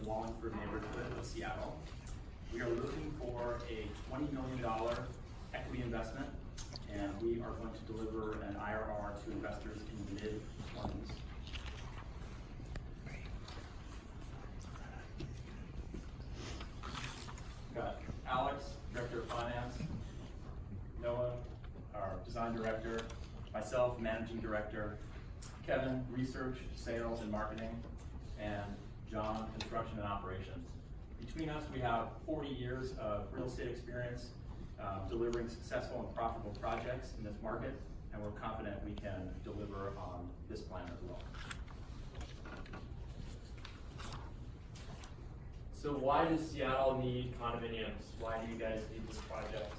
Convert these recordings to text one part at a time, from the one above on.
Wallingford neighborhood of Seattle. We are looking for a $20 million equity investment, and we are going to deliver an IRR to investors in the mid-20s. Got Alex, Director of Finance, Noah, our Design Director, myself, Managing Director, Kevin, Research, Sales, and Marketing, and John, Construction and Operations. Between us, we have 40 years of real estate experience delivering successful and profitable projects in this market, and we're confident we can deliver on this plan as well. So why does Seattle need condominiums? Why do you guys need this project?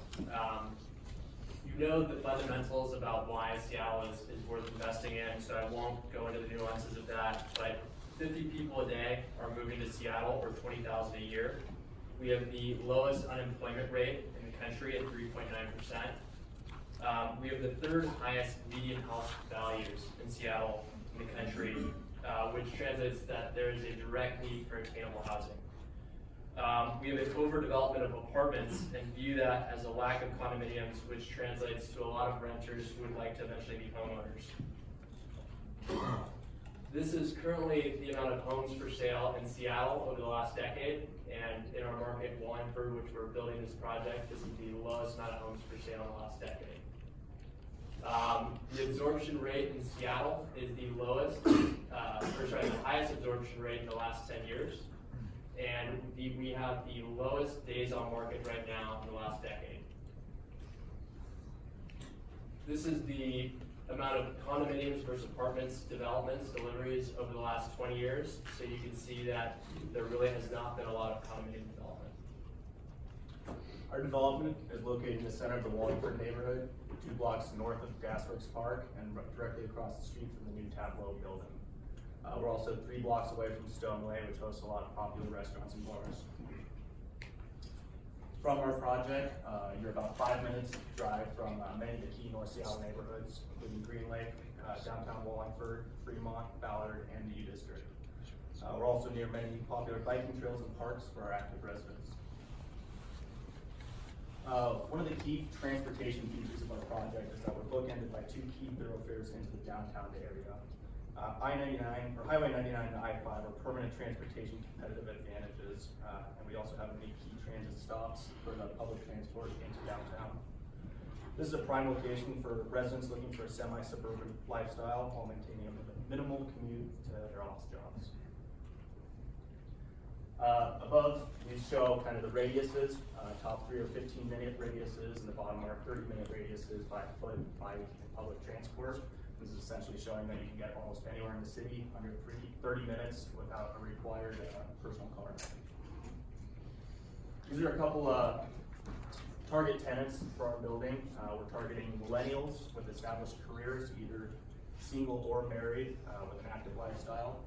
You know the fundamentals about why Seattle is worth investing in, so I won't go into the nuances of that, but 50 people a day are moving to Seattle, or 20,000 a year. We have the lowest unemployment rate in the country at 3.9%. We have the third highest median house values in Seattle in the country, which translates that there is a direct need for attainable housing. We have an overdevelopment of apartments and view that as a lack of condominiums, which translates to a lot of renters who would like to eventually be homeowners. This is currently the amount of homes for sale in Seattle over the last decade, and in our market, Wallingford, which we're building this project, this is the lowest amount of homes for sale in the last decade. The absorption rate in Seattle is the lowest, the highest absorption rate in the last 10 years. And we have the lowest days on market right now in the last decade. This is the amount of condominiums versus apartments, developments, deliveries over the last 20 years. So you can see that there really has not been a lot of condominium development. Our development is located in the center of the Wallingford neighborhood, 2 blocks north of Gasworks Park and directly across the street from the new Tableau building. We're also 3 blocks away from Stoneway, which hosts a lot of popular restaurants and bars. From our project, you're about 5 minutes drive from many of the key North Seattle neighborhoods, including Green Lake, downtown Wallingford, Fremont, Ballard, and the U District. We're also near many popular biking trails and parks for our active residents. One of the key transportation features of our project is that we're bookended by 2 key thoroughfares into the downtown area. I-99, or Highway 99 and I-5 are permanent transportation competitive advantages, and we also have many key transit stops for the public transport into downtown. This is a prime location for residents looking for a semi-suburban lifestyle while maintaining a minimal commute to their office jobs. Above, we show kind of the radiuses. Top 3 are 15-minute radiuses, and the bottom are 30-minute radiuses by foot, bike, and public transport. This is essentially showing that you can get almost anywhere in the city under 30 minutes without a required personal car. These are a couple target tenants for our building. We're targeting millennials with established careers, either single or married, with an active lifestyle.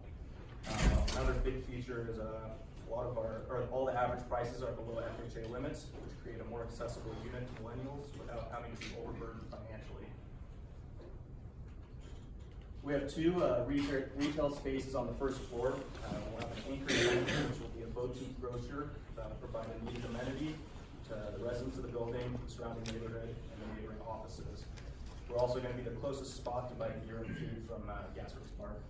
Another big feature is all the average prices are below FHA limits, which create a more accessible unit to millennials without having to be overburdened financially. We have 2 retail spaces on the first floor. We'll have an anchor tenant, which will be a boutique grocer that will provide a needed amenity to the residents of the building, the surrounding neighborhood, and the neighboring offices. We're also going to be the closest spot to buy beer and food from Gasworks Park.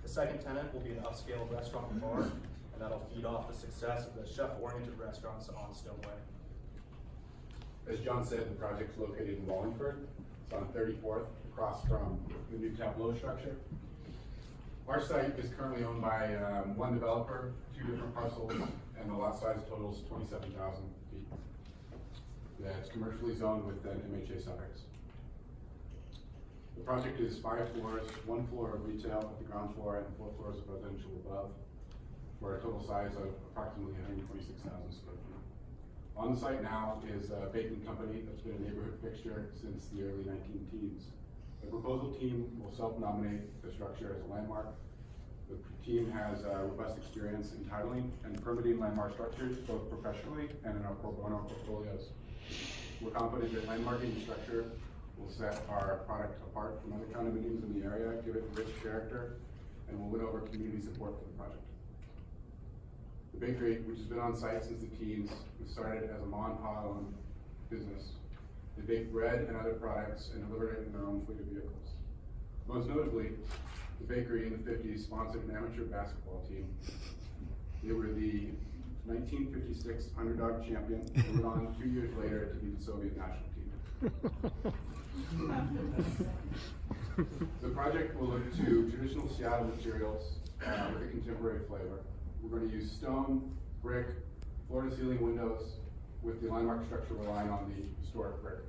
The second tenant will be an upscale restaurant and bar, and that'll feed off the success of the chef-oriented restaurants on Stoneway. As John said, the project's located in Wallingford. It's on 34th, across from the new Tableau structure. Our site is currently owned by 1 developer, 2 different parcels, and the lot size totals 27,000 feet. Yeah, it's commercially zoned with an MHA suffix. The project is 5 floors, 1 floor of retail at the ground floor and 4 floors of residential above, for a total size of approximately 126,000 square feet. On the site now is a baking company that's been a neighborhood fixture since the early 19-teens. The proposal team will self-nominate the structure as a landmark. The team has robust experience in titling and permitting landmark structures, both professionally and in our portfolios. We're confident that landmarking the structure will set our product apart from other condominiums in the area, give it rich character, and will win over community support for the project. The bakery, which has been on site since the teens, was started as a mom and pop owned business. They bake bread and other products and deliver it in their own fleet of vehicles. Most notably, the bakery in the 50s sponsored an amateur basketball team. They were the 1956 underdog champion and went on 2 years later to be the Soviet national team. The project will look to traditional Seattle materials with a contemporary flavor. We're going to use stone, brick, floor-to-ceiling windows with the landmark structure relying on the historic brick.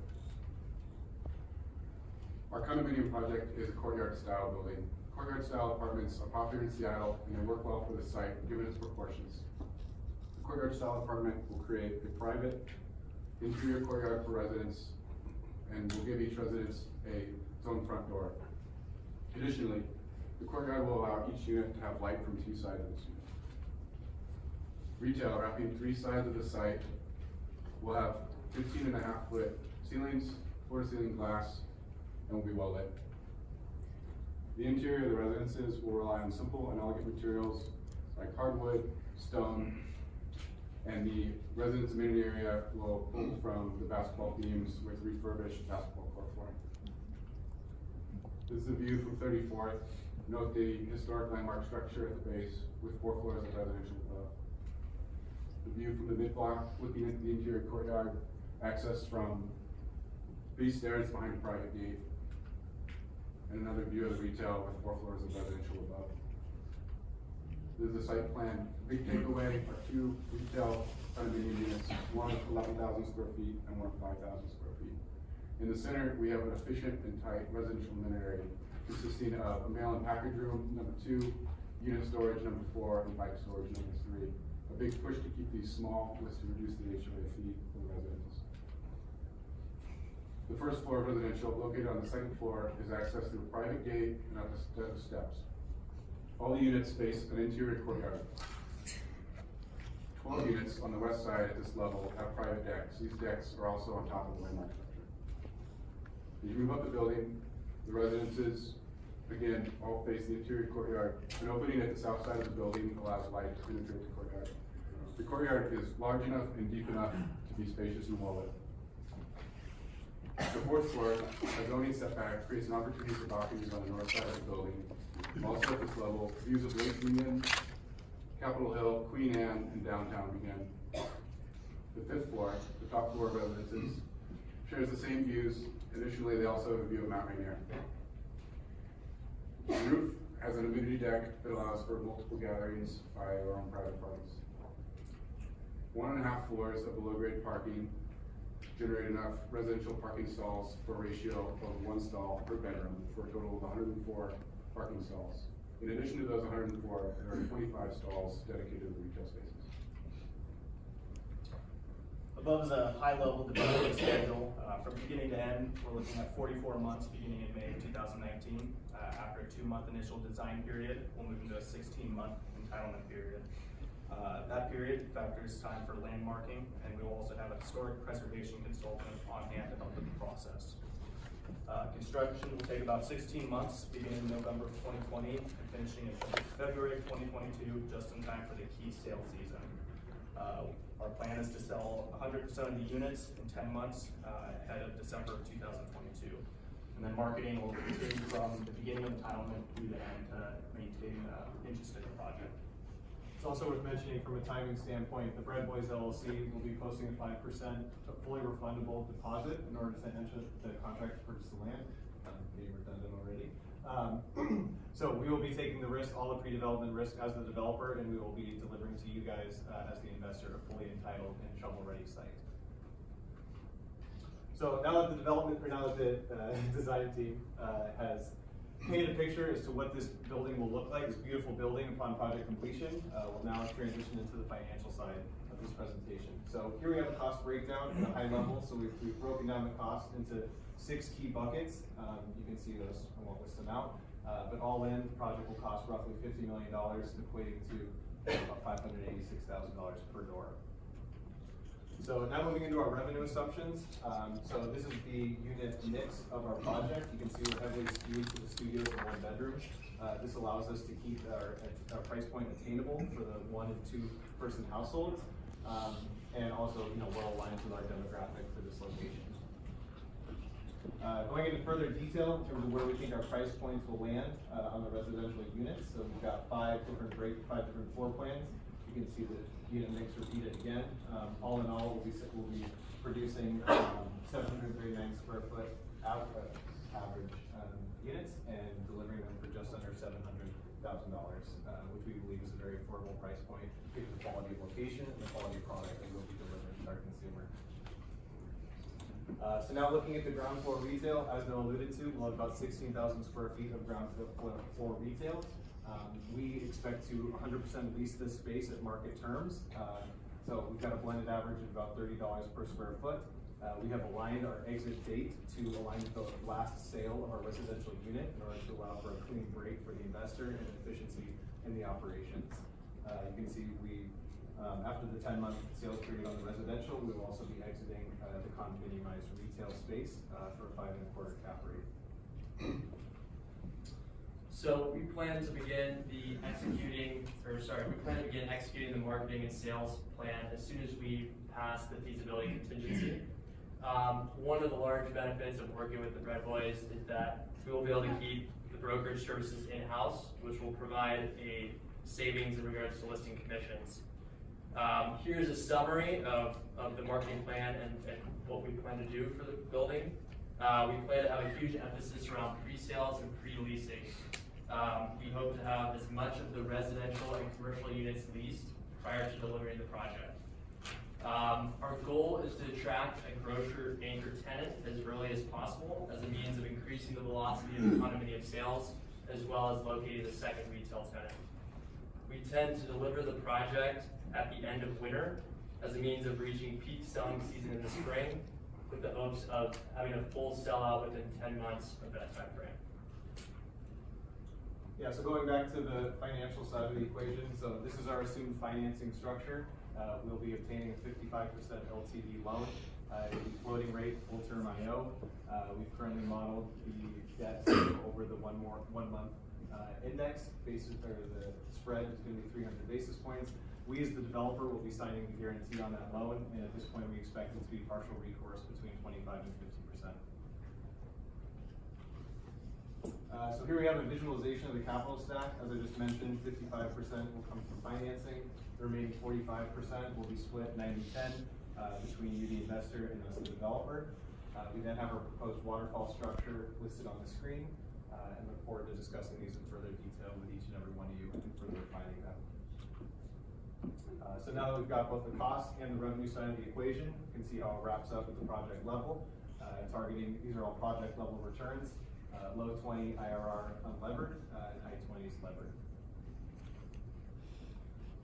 Our condominium project is a courtyard-style building. Courtyard-style apartments are popular in Seattle and they work well for the site given its proportions. The courtyard-style apartment will create a private interior courtyard for residents and will give each residence its own front door. Additionally, the courtyard will allow each unit to have light from 2 sides of this unit. Retail, wrapping 3 sides of the site, will have 15.5-foot ceilings, floor-to-ceiling glass, and will be well lit. The interior of the residences will rely on simple and elegant materials like hardwood, stone, and the residence amenity area will pull from the basketball beams with refurbished basketball court flooring. This is a view from 34th. Note the historic landmark structure at the base with 4 floors of residential above. The view from the mid-block looking into the interior courtyard, access from 3 stairs behind a private gate, and another view of the retail with 4 floors of residential above. This is the site plan. Big takeaway are 2 retail condominium units, one of 11,000 square feet and one of 5,000 square feet. In the center, we have an efficient and tight residential amenity area consisting of a mail and package room, number 2, unit storage, number 4, and bike storage, number 3. A big push to keep these small was to reduce the HOA fee for the residents. The first floor of residential, located on the 2nd floor, is accessed through a private gate and up a set of steps. All the units face an interior courtyard. 12 units on the west side at this level have private decks. These decks are also on top of the landmark structure. As you move up the building, the residences, again, all face the interior courtyard. An opening at the south side of the building allows light to penetrate the courtyard. The courtyard is large enough and deep enough to be spacious and well lit. The 4th floor, a zoning setback, creates an opportunity for balconies on the north side of the building. Also at this level, views of Lake Union, Capitol Hill, Queen Anne, and downtown begin. The 5th floor, the top floor of residences, shares the same views. Additionally, they also have a view of Mount Rainier. The roof has an amenity deck that allows for multiple gatherings by our own private parties. 1.5 floors of below-grade parking generate enough residential parking stalls for a ratio of 1 stall per bedroom for a total of 104 parking stalls. In addition to those 104, there are 25 stalls dedicated to the retail spaces. Above is a high-level development schedule. From beginning to end, we're looking at 44 months beginning in May of 2019. After a 2-month initial design period, we'll move into a 16-month entitlement period. That period factors time for landmarking, and we will also have a historic preservation consultant on hand to help with the process. Construction will take about 16 months, beginning in November of 2020 and finishing in February of 2022, just in time for the key sale season. Our plan is to sell 100% of the units in 10 months ahead of December of 2022. And then marketing will continue from the beginning of entitlement through the end to maintain interest in the project. It's also worth mentioning from a timing standpoint, the Bread Boys LLC will be posting a 5% fully refundable deposit in order to enter the contract to purchase the land. I'm being redundant already. So we will be taking the risk, all the pre-development risk as the developer, and we will be delivering to you guys as the investor a fully entitled and shovel-ready site. So now that the design team has painted a picture as to what this building will look like, this beautiful building upon project completion, we'll now transition into the financial side of this presentation. So here we have a cost breakdown at a high level. So we've broken down the cost into 6 key buckets. You can see those, I won't list them out. But all in, the project will cost roughly $50 million, equating to about $586,000 per door. So now moving into our revenue assumptions. So this is the unit mix of our project. You can see we're heavily skewed to the studios and 1 bedrooms. This allows us to keep our price point attainable for the 1 and 2 person households, and also, well aligned with our demographic for this location. Going into further detail in terms of where we think our price points will land on the residential units. So we've got 5 different floor plans. You can see the unit mix repeated again. All in all, we'll be producing 739 square foot average units and delivering them for just under $700,000, which we believe is a very affordable price point given the quality of location and the quality of product that we'll be delivering to our consumer. So now looking at the ground floor retail, as Noah alluded to, we'll have about 16,000 square feet of ground floor retail. We expect to 100% lease this space at market terms. So we've got a blended average of about $30 per square foot. We have aligned our exit date to align with the last sale of our residential unit in order to allow for a clean break for the investor and efficiency in the operations. You can see after the 10-month sales period on the residential, we will also be exiting the condominiumized retail space for a 5.25 cap rate. So we plan to begin executing the marketing and sales plan as soon as we pass the feasibility contingency. One of the large benefits of working with the Bread Boys is that we will be able to keep the brokerage services in-house, which will provide a savings in regards to listing commissions. Here's a summary of the marketing plan and what we plan to do for the building. We plan to have a huge emphasis around pre-sales and pre-leasing. We hope to have as much of the residential and commercial units leased prior to delivering the project. Our goal is to attract a grocer anchor tenant as early as possible as a means of increasing the velocity of the condominium sales, as well as locating the second retail tenant. We tend to deliver the project at the end of winter as a means of reaching peak selling season in the spring, with the hopes of having a full sellout within 10 months of that time frame. Yeah, so going back to the financial side of the equation, so this is our assumed financing structure. We'll be obtaining a 55% LTV loan, a floating rate, full-term IO. We've currently modeled the debt over the one month index. The spread is going to be 300 basis points. We, as the developer, will be signing the guarantee on that loan, and at this point, we expect it to be partial recourse between 25 and 50%. So here we have a visualization of the capital stack. As I just mentioned, 55% will come from financing. The remaining 45% will be split 90-10 between you, the investor, and us, the developer. We then have our proposed waterfall structure listed on the screen, and look forward to discussing these in further detail with each and every one of you and further refining them. So now that we've got both the cost and the revenue side of the equation, you can see how it wraps up at the project level. Targeting, these are all project level returns, low 20 IRR unlevered, and high 20s levered.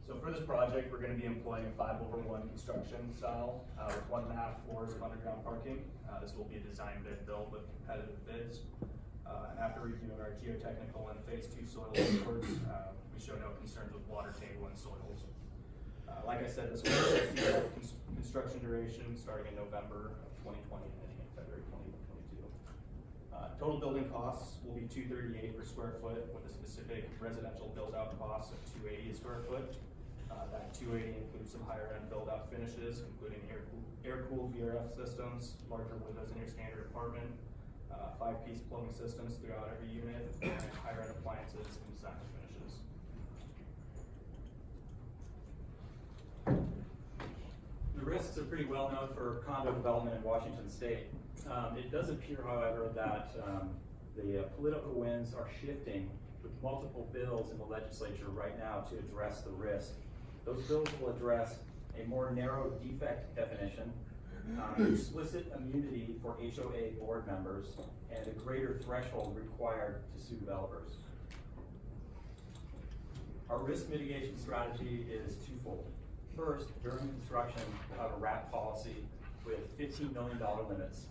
So for this project, we're going to be employing a 5/1 construction style with 1.5 floors of underground parking. This will be a design bid build with competitive bids. After reviewing our geotechnical and phase 2 soil reports, we show no concerns with water table and soils. Like I said, this will be a 6-month construction duration starting in November of 2020 and ending in February 2022. Total building costs will be $238 per square foot with a specific residential build-out cost of $280 a square foot. That $280 includes some higher end build-out finishes, including air-cooled VRF systems, larger windows in your standard apartment, 5-piece plumbing systems throughout every unit, and higher end appliances and design finishes. The risks are pretty well known for condo development in Washington State. It does appear, however, that the political winds are shifting with multiple bills in the legislature right now to address the risk. Those bills will address a more narrow defect definition, explicit immunity for HOA board members, and a greater threshold required to sue developers. Our risk mitigation strategy is twofold. First, during construction, we'll have a RAP policy with $15 million limits.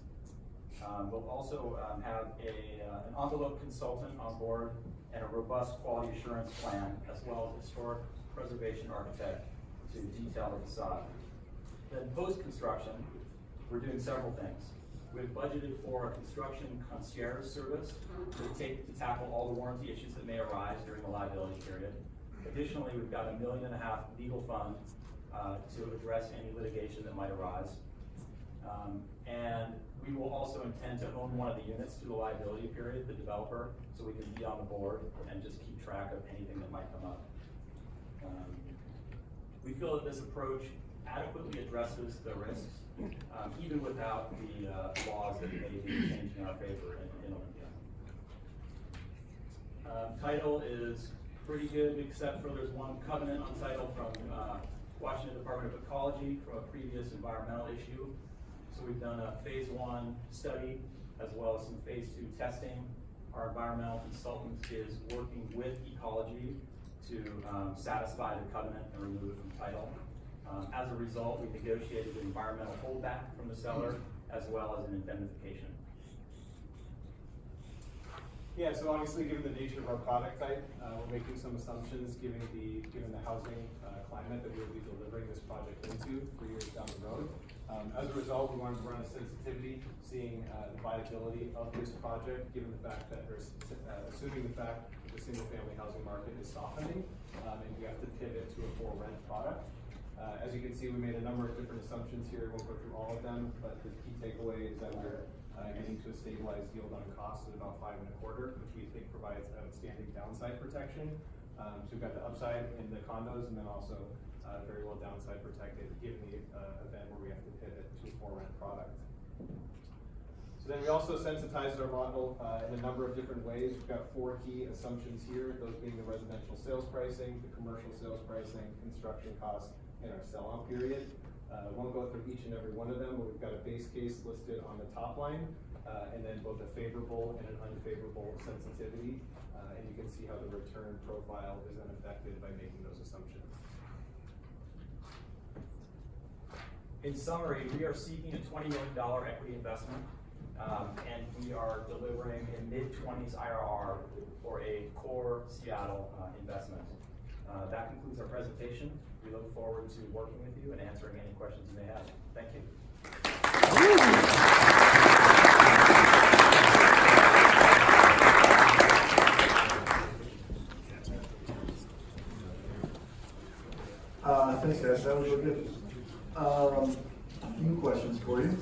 We'll also have an envelope consultant on board and a robust quality assurance plan, as well as historic preservation architect to detail the facade. Then post-construction, we're doing several things. We've budgeted for a construction concierge service to tackle all the warranty issues that may arise during the liability period. Additionally, we've got $1.5 million legal fund to address any litigation that might arise. And we will also intend to own one of the units through the liability period, the developer, so we can be on the board and just keep track of anything that might come up. We feel that this approach adequately addresses the risks, even without the laws that may be changed in our favor in Olympia. Title is pretty good, except for there's one covenant on title from Washington Department of Ecology from a previous environmental issue. So we've done a phase 1 study as well as some phase 2 testing. Our environmental consultant is working with ecology to satisfy the covenant and remove it from title. As a result, we negotiated an environmental holdback from the seller as well as an indemnification. Yeah, so obviously, given the nature of our product type, we're making some assumptions given the housing climate that we will be delivering this project into for years down the road. As a result, we wanted to run a sensitivity, seeing the viability of this project, given the fact that there's, assuming the fact that the single-family housing market is softening, and we have to pivot to a for-rent product. As you can see, we made a number of different assumptions here. We won't go through all of them, but the key takeaway is that we're getting to a stabilized yield on cost at about 5.25%, which we think provides outstanding downside protection. So we've got the upside in the condos, and then also very well downside protected given the event where we have to pivot to a for-rent product. So then we also sensitized our model in a number of different ways. We've got 4 key assumptions here, those being the residential sales pricing, the commercial sales pricing, construction costs, and our sell-out period. Won't go through each and every one of them, but we've got a base case listed on the top line, and then both a favorable and an unfavorable sensitivity. And you can see how the return profile is unaffected by making those assumptions. In summary, we are seeking a $20 million equity investment, and we are delivering a mid-20s IRR for a core Seattle investment. That concludes our presentation. We look forward to working with you and answering any questions you may have. Thank you. Thanks guys, that was really good. A few questions for you.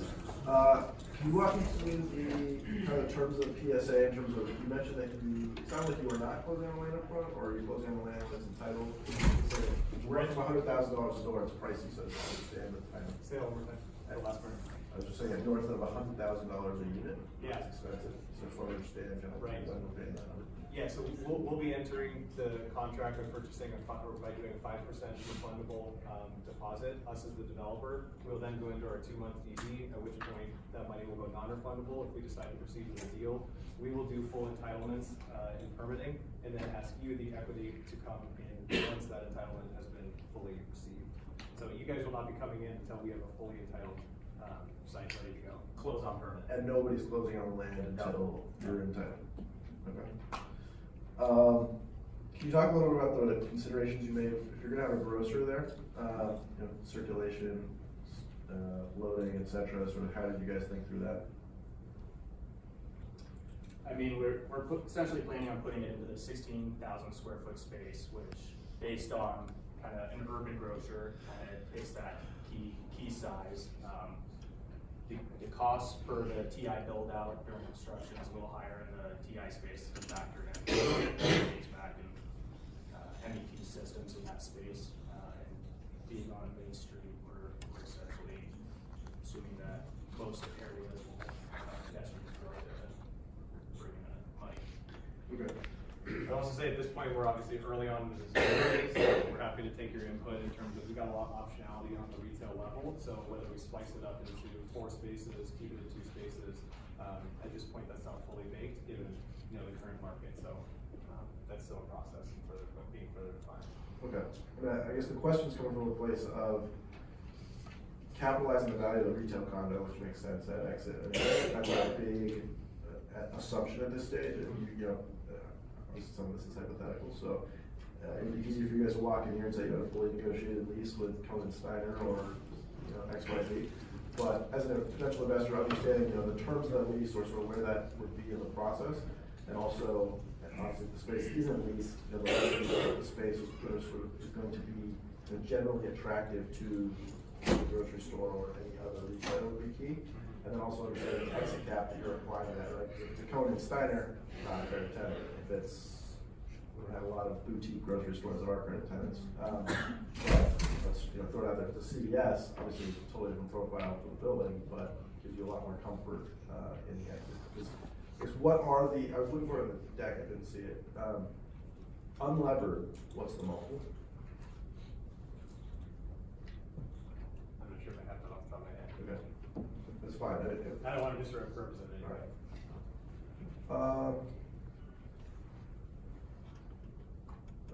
Can you walk me through the kind of terms of PSA in terms of, you mentioned that it sounds like you are not closing on the land up front, or you're closing on the land that's entitled. We're renting $100,000 a door, it's pricey, so I just understand the time. Say that one more time, the last part. I was just saying, north of $100,000 a unit. Yeah. It's expensive, so it's what I understand, kind of, Right. when we're paying that number. Yeah, so we'll be entering the contract by purchasing by doing a 5% refundable deposit, us as the developer. We'll then go into our 2-month DD, at which point that money will go non-refundable if we decide to proceed with the deal. We will do full entitlements in permitting, and then ask you, the equity, to come in once that entitlement has been fully received. So you guys will not be coming in until we have a fully entitled site ready to go. Close on permit. And nobody's closing on the land until you're entitled. Okay. Can you talk a little bit about the considerations you made if you're gonna have a grocer there? You know, circulation, loading, etc. Sort of, how did you guys think through that? I mean, we're essentially planning on putting it into the 16,000 square foot space, which, based on kind of an urban grocer, kind of hits that key size. The cost per the TI build out during construction is a little higher in the TI space to factor in HVAC and MEP systems in that space. And being on Main Street, we're essentially assuming that most areas will catch and destroy it and bring in money. Okay. I'd also say at this point, we're obviously early on in the design phase, so we're happy to take your input in terms of, we got a lot of optionality on the retail level, so whether we splice it up into 4 spaces, keep it at 2 spaces, at this point that's not fully baked given, you know, the current market, so that's still a process and being further defined. Okay. And I guess the question's coming from a place of capitalizing the value of the retail condo, which makes sense at exit. I mean, that's not a big assumption at this stage. You know, some of this is hypothetical, so it would be easier for you guys to walk in here and say you got a fully negotiated lease with Cohen Steiner or, you know, XYZ. But as a potential investor, understanding, you know, the terms of that lease or sort of where that would be in the process, and also, and obviously the space isn't leased, you know, the likelihood of the space is going to be, you know, generally attractive to the grocery store or any other retailer would be key. And then also understanding the exit cap that you're applying to that, right? If it's a Cohen and Steiner, not a credit tenant. If it's, we don't have a lot of boutique grocery stores that are credit tenants. But let's, you know, throw it out there. If it's a CVS, obviously it's a totally different profile for the building, but gives you a lot more comfort in the exit. Because what are the, I was looking for it on the deck, I didn't see it. Unlevered, what's the multiple? I'm not sure if I have that off the top of my head. Okay. That's fine. I don't want to misrepresent it anyway. I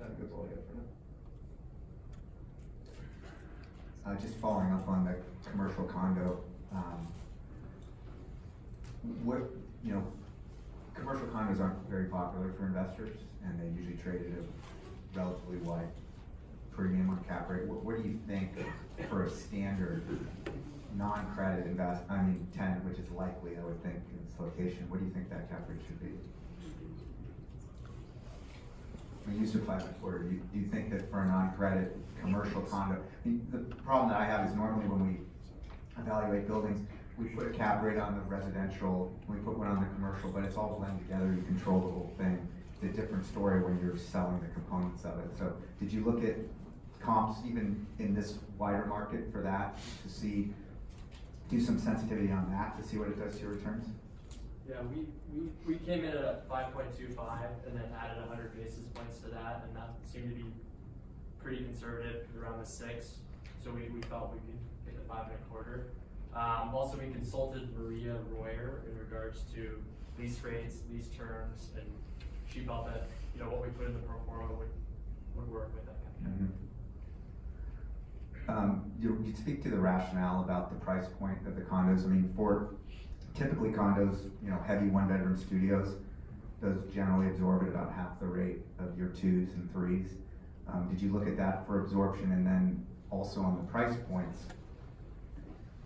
think that's all I got for now. Just following up on the commercial condo, what, you know, commercial condos aren't very popular for investors, and they usually trade at a relatively wide premium on cap rate. What do you think for a standard non-credit tenant, which is likely, I would think, in this location, what do you think that cap rate should be? We used to 5.25. Do you think that for a non-credit commercial condo, I mean, the problem that I have is normally when we evaluate buildings, we put a cap rate on the residential, we put one on the commercial, but it's all blended together, you control the whole thing. It's a different story when you're selling the components of it. So did you look at comps even in this wider market for that to see, do some sensitivity on that to see what it does to your returns? Yeah, we came in at 5.25 and then added 100 basis points to that, and that seemed to be pretty conservative around the 6. So we felt we could get the 5.25. Also, we consulted Maria Royer in regards to lease rates, lease terms, and she felt that, you know, what we put in the pro forma would work with that kind of You speak to the rationale about the price point of the condos. I mean, for typically condos, you know, heavy one-bedroom studios, those generally absorb at about half the rate of your 2s and 3s. Did you look at that for absorption? And then also on the price points,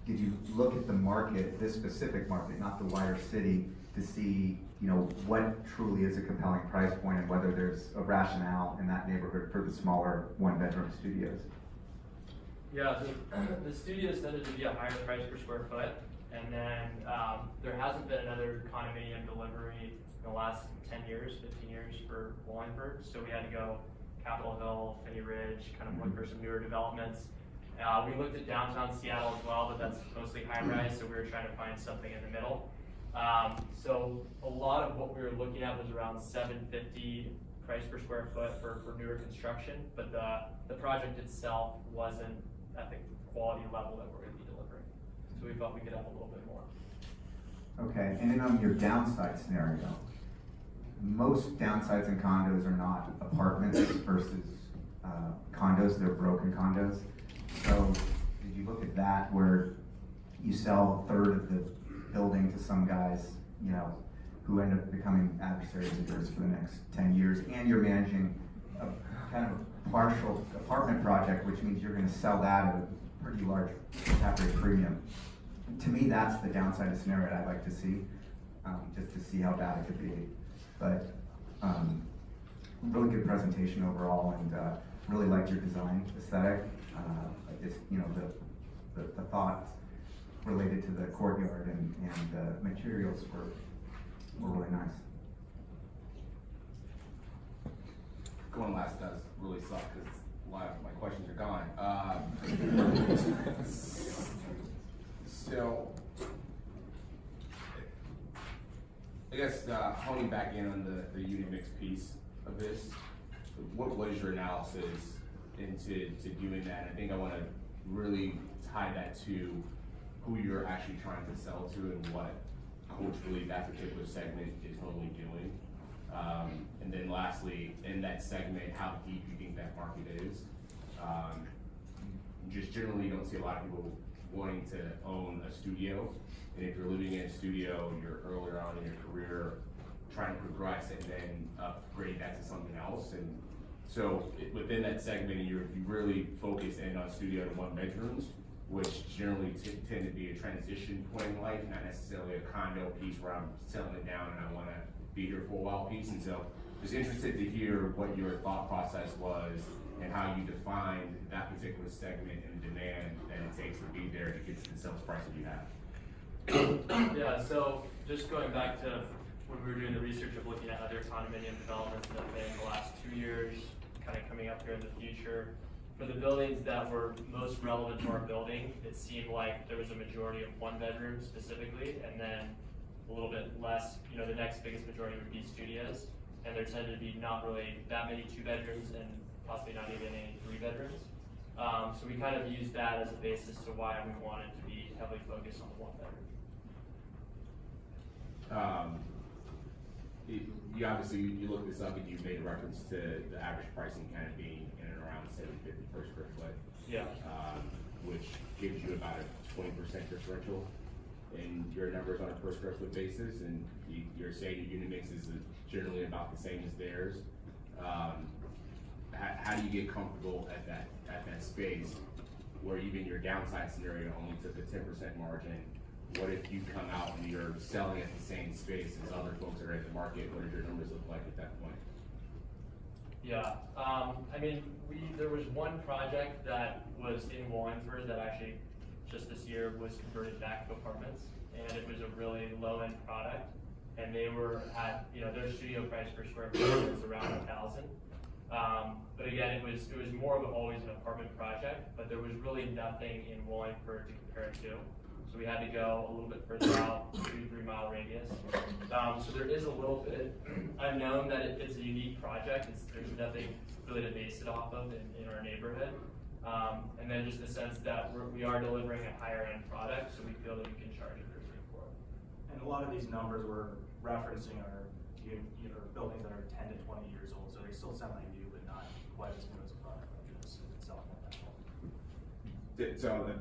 did you look at the market, this specific market, not the wider city, to see, you know, what truly is a compelling price point and whether there's a rationale in that neighborhood for the smaller one-bedroom studios? Yeah, the studios tended to be a higher price per square foot, and then there hasn't been another condominium delivery in the last 10 years, 15 years for Wallingford, so we had to go Capitol Hill, Finney Ridge, kind of look for some newer developments. We looked at downtown Seattle as well, but that's mostly high-rise, so we were trying to find something in the middle. So a lot of what we were looking at was around $750 price per square foot for newer construction, but the project itself wasn't at the quality level that we're going to be delivering. So we thought we could have a little bit more. Okay, and then on your downside scenario, most downsides in condos are not apartments versus condos, they're broken condos. So did you look at that where you sell a third of the building to some guys, you know, who end up becoming adversaries of yours for the next 10 years, and you're managing a kind of partial apartment project, which means you're going to sell that at a pretty large cap rate premium. To me, that's the downside scenario I'd like to see, just to see how bad it could be. But really good presentation overall, and really liked your design aesthetic. Just, you know, the thoughts related to the courtyard and the materials were really nice. Going last does really suck because a lot of my questions are gone. So, I guess honing back in on the unit mix piece of this, what was your analysis into doing that? I think I want to really tie that to who you're actually trying to sell to and what culturally that particular segment is normally doing. And then lastly, in that segment, how deep you think that market is. Just generally, you don't see a lot of people wanting to own a studio. And if you're living in a studio, you're earlier on in your career, trying to progress and then upgrade that to something else. And so within that segment, you really focus in on studio to one bedrooms. which generally tend to be a transition point in life, not necessarily a condo piece where I'm settling down and I want to be here for a while piece. And so just interested to hear what your thought process was and how you defined that particular segment and demand that it takes to be there to get to the sales price that you have. Yeah, so just going back to when we were doing the research of looking at other condominium developments that have been in the last 2 years, kind of coming up here in the future, for the buildings that were most relevant to our building, it seemed like there was a majority of 1-bedroom specifically, and then a little bit less, the next biggest majority would be studios, and there tended to be not really that many 2-bedrooms and possibly not even any 3-bedrooms. So we kind of used that as a basis to why we wanted to be heavily focused on the 1-bedroom. You obviously, you looked this up and you made a reference to the average pricing kind of being in and around $750 per square foot. Yeah. Which gives you about a 20% differential in your numbers on a per square foot basis, and you're saying your unit mix is generally about the same as theirs. How do you get comfortable at that space where even your downside scenario only took a 10% margin? What if you come out and you're selling at the same space as other folks that are at the market? What do your numbers look like at that point? Yeah, there was one project that was in Wallingford that actually just this year was converted back to apartments, and it was a really low-end product, and they were at, their studio price per square foot was around 1,000. But again, it was more of always an apartment project, but there was really nothing in Wallingford to compare it to. So we had to go a little bit further out, 2-3 mile radius. So there is a little bit. I've known that it's a unique project. There's nothing really to base it off of in our neighborhood. And then just the sense that we are delivering a higher end product, so we feel that we can charge a premium for it. And a lot of these numbers we're referencing are either buildings that are 10 to 20 years old, so they still sound like new, but not quite as new as a product like this itself. So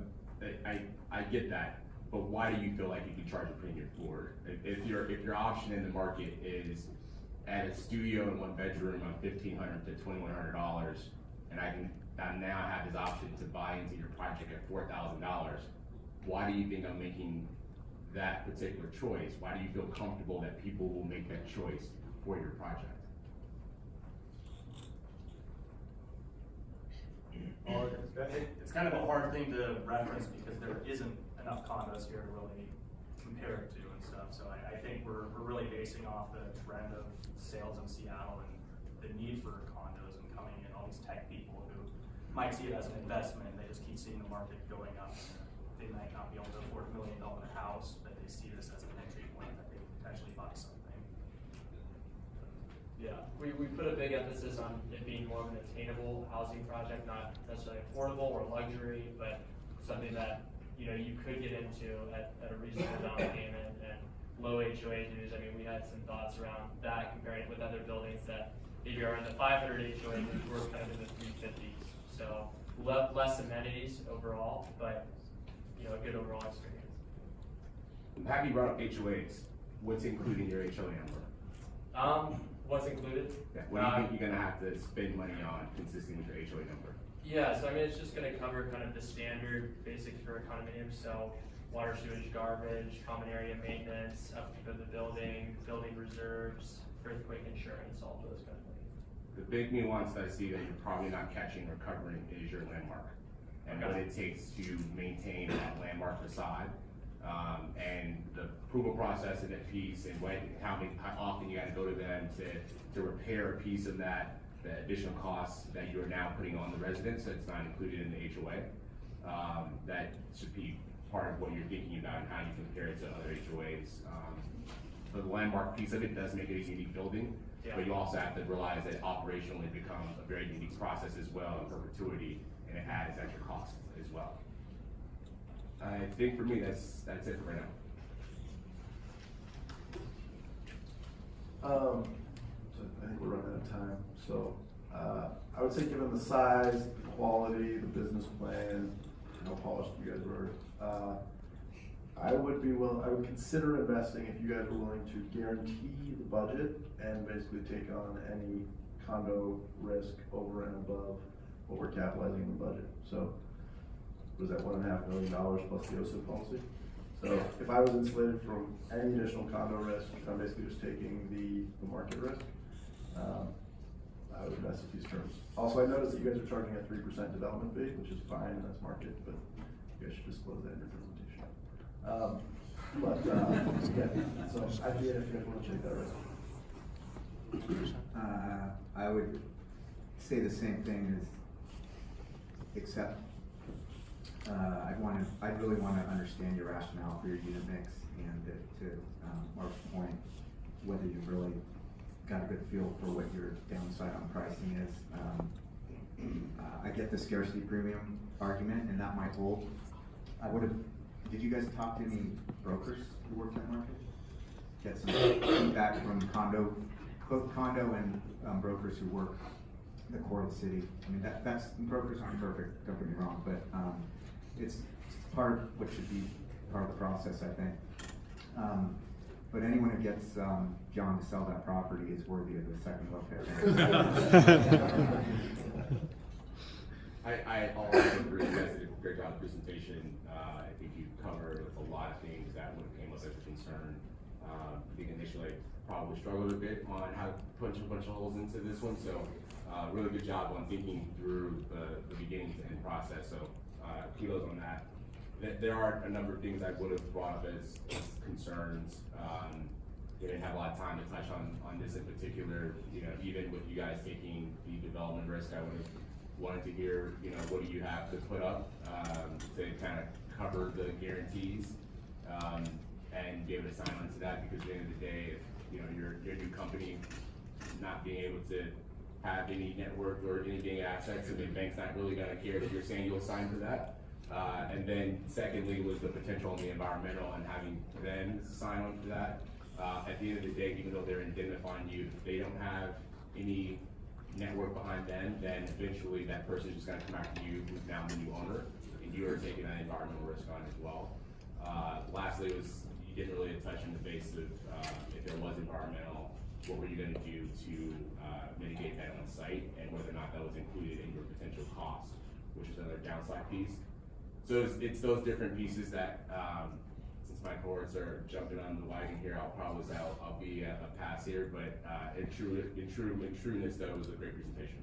I get that, but why do you feel like you can charge a premium for it? If your option in the market is at a studio in 1-bedroom on $1,500 to $2,100, and I now have this option to buy into your project at $4,000, why do you think I'm making that particular choice? Why do you feel comfortable that people will make that choice for your project? Well, it's kind of a hard thing to reference because there isn't enough condos here to really compare it to and stuff. So I think we're really basing off the trend of sales in Seattle and the need for condos and coming in, all these tech people who might see it as an investment. They just keep seeing the market going up. They might not be able to afford $1 million house, but they see this as an entry point that they can potentially buy something. Yeah, we put a big emphasis on it being more of an attainable housing project, not necessarily affordable or luxury, but something that you could get into at a reasonable down payment and low HOA dues. I mean, we had some thoughts around that, comparing it with other buildings that maybe are in the 500 HOA dues, we're kind of in the 350s. So less amenities overall, but a good overall experience. I'm happy you brought up HOAs. What's included in your HOA number? What's included? Yeah. What do you think you're gonna have to spend money on consistent with your HOA number? Yeah, so it's just gonna cover kind of the standard basics for a condominium, so water, sewage, garbage, common area maintenance, upkeep of the building reserves, earthquake insurance, all those kind of things. The big nuance that I see that you're probably not catching or covering is your landmark and what it takes to maintain that landmark facade. And the approval process in that piece and how often you got to go to them to repair a piece of that, the additional costs that you are now putting on the residents that's not included in the HOA. That should be part of what you're thinking about and how you compare it to other HOAs. So the landmark piece of it does make it a unique building, but you also have to realize that operationally it becomes a very unique process as well in perpetuity, and it adds extra costs as well. I think for me, that's it for right now. So I think we're running out of time. So I would say, given the size, the quality, the business plan, how polished you guys were, I would consider investing if you guys were willing to guarantee the budget and basically take on any condo risk over and above what we're capitalizing in the budget. So was at $1.5 million plus the OSIP policy. So if I was insulated from any additional condo risk, I'm basically just taking the market risk. I would invest at these terms. Also, I noticed that you guys are charging a 3% development fee, which is fine, and that's market, but you guys should disclose that in your presentation. Yeah, so I'd be in if you guys want to check that risk. I would say the same thing as, except, I'd really want to understand your rationale for your unit mix and to Mark's point, whether you really got a good feel for what your downside on pricing is. I get the scarcity premium argument, and that might hold. Did you guys talk to any brokers who work that market? Get some feedback from both condo and brokers who work the core of the city. I mean, that's brokers aren't perfect, don't get me wrong, but it's part of what should be part of the process, I think. But anyone who gets John to sell that property is worthy of a second look at I also agree. You guys did a great job of the presentation. I think you covered a lot of things that would have came up as a concern. I think initially I probably struggled a bit on how to punch a bunch of holes into this one. So really good job on thinking through the beginning to end process. So kudos on that. There are a number of things I would have brought up as concerns. Didn't have a lot of time to touch on this in particular. You know, even with you guys taking the development risk, I would have wanted to hear, you know, what do you have to put up to kind of cover the guarantees and be able to sign on to that, because at the end of the day, if you know your new company not being able to have any network or anything assets, I mean, the bank's not really going to care that you're saying you'll sign for that. And then secondly was the potential on the environmental and having them sign on for that. At the end of the day, even though they're indemnifying you, if they don't have any network behind them, then eventually that person is just going to come back to you, who's now the new owner, and you are taking that environmental risk on as well. Lastly was, you didn't really touch on the base of if there was environmental, what were you going to do to mitigate that on site, and whether or not that was included in your potential cost, which is another downside piece. So it's those different pieces that, since my cohorts are jumping on the wagon here, I'll probably say I'll be a pass here, but in trueness though, it was a great presentation.